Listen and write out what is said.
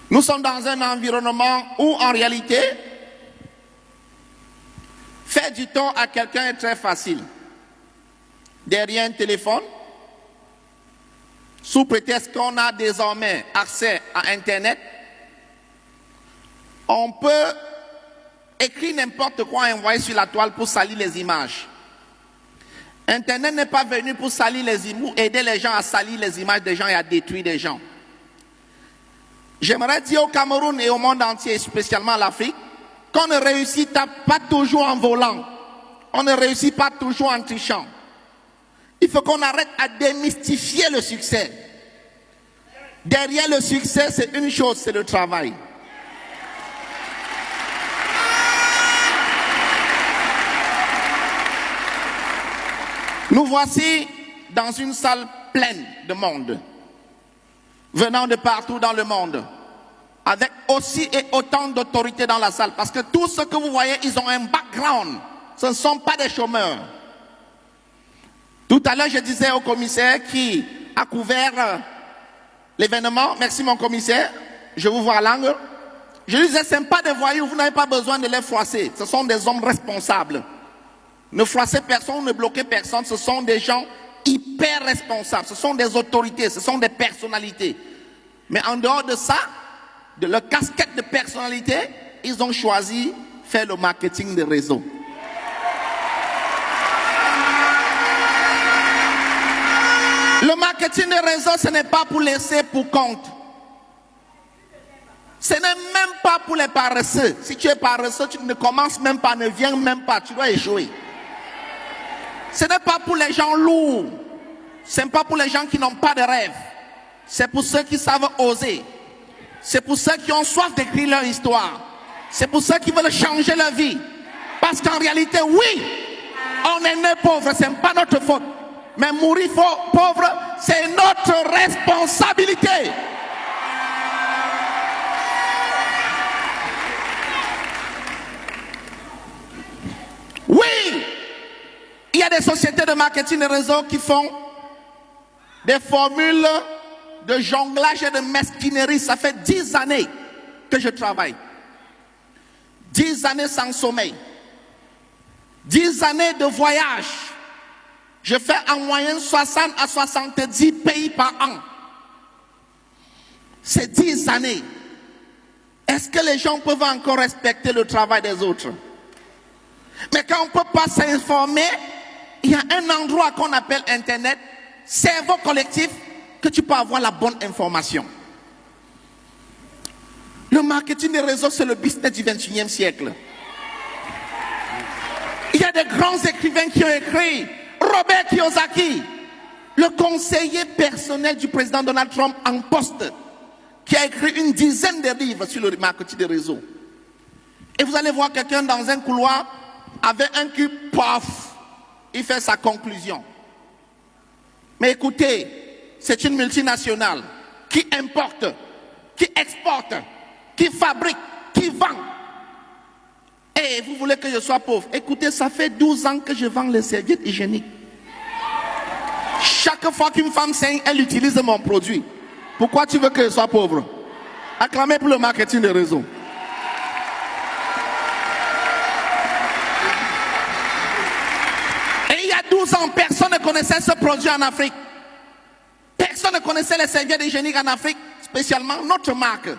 Nous sommes dans un environnement où, en réalité, faire du tort à quelqu'un est très facile. Derrière un téléphone, sous prétexte qu'on a désormais accès à Internet, on peut écrire n'importe quoi et envoyer sur la toile pour salir les images. Internet n'est pas venu pour salir les images, aider les gens à salir les images des gens et à détruire des gens. J'aimerais dire au Cameroun et au monde entier, spécialement à l'Afrique, qu'on ne réussit pas toujours en volant. On ne réussit pas toujours en trichant. Il faut qu'on arrête à démystifier le succès. Derrière le succès, c'est une chose, c'est le travail. Nous voici dans une salle pleine de monde, venant de partout dans le monde, avec aussi et autant d'autorités dans la salle, parce que tous ceux que vous voyez, ils ont un background, ce ne sont pas des chômeurs. Tout à l'heure, je disais au commissaire qui a couvert l'événement, merci mon commissaire, je vous vois à l'angle, je lui disais, ce n'est pas des voyous, vous n'avez pas besoin de les froisser, ce sont des hommes responsables. Ne froissez personne, ne bloquez personne, ce sont des gens hyper responsables, ce sont des autorités, ce sont des personnalités. Mais en dehors de ça, de leur casquette de personnalité, ils ont choisi de faire le marketing des réseaux. Le marketing des réseaux, ce n'est pas pour laisser pour compte. Ce n'est même pas pour les paresseux. Si tu es paresseux, tu ne commences même pas, ne viens même pas, tu dois échouer. Ce n'est pas pour les gens lourds. Ce n'est pas pour les gens qui n'ont pas de rêve. C'est pour ceux qui savent oser. C'est pour ceux qui ont soif d'écrire leur histoire. C'est pour ceux qui veulent changer leur vie. Parce qu'en réalité, oui, on est né pauvre, ce n'est pas notre faute. Mais mourir pauvre, c'est notre responsabilité. Oui, il y a des sociétés de marketing de réseau qui font des formules de jonglage et de mesquinerie. Ça fait 10 années que je travaille. 10 années sans sommeil. 10 années de voyage. Je fais en moyenne 60 à 70 pays par an. C'est 10 années. Est-ce que les gens peuvent encore respecter le travail des autres? Mais quand on ne peut pas s'informer, il y a un endroit qu'on appelle Internet, cerveau collectif, que tu peux avoir la bonne information. Le marketing des réseaux, c'est le business du 21e siècle. Il y a des grands écrivains qui ont écrit. Robert Kiyosaki, le conseiller personnel du président Donald Trump en poste, qui a écrit une dizaine de livres sur le marketing des réseaux. Et vous allez voir quelqu'un dans un couloir avec un cul, paf, il fait sa conclusion. Mais écoutez, c'est une multinationale qui importe, qui exporte, qui fabrique, qui vend. Et vous voulez que je sois pauvre? Écoutez, ça fait 12 ans que je vends les serviettes hygiéniques. Chaque fois qu'une femme saigne, elle utilise mon produit. Pourquoi tu veux que je sois pauvre? Acclamez pour le marketing de réseau. Et il y a 12 ans, personne ne connaissait ce produit en Afrique. Personne ne connaissait les serviettes hygiéniques en Afrique, spécialement notre marque.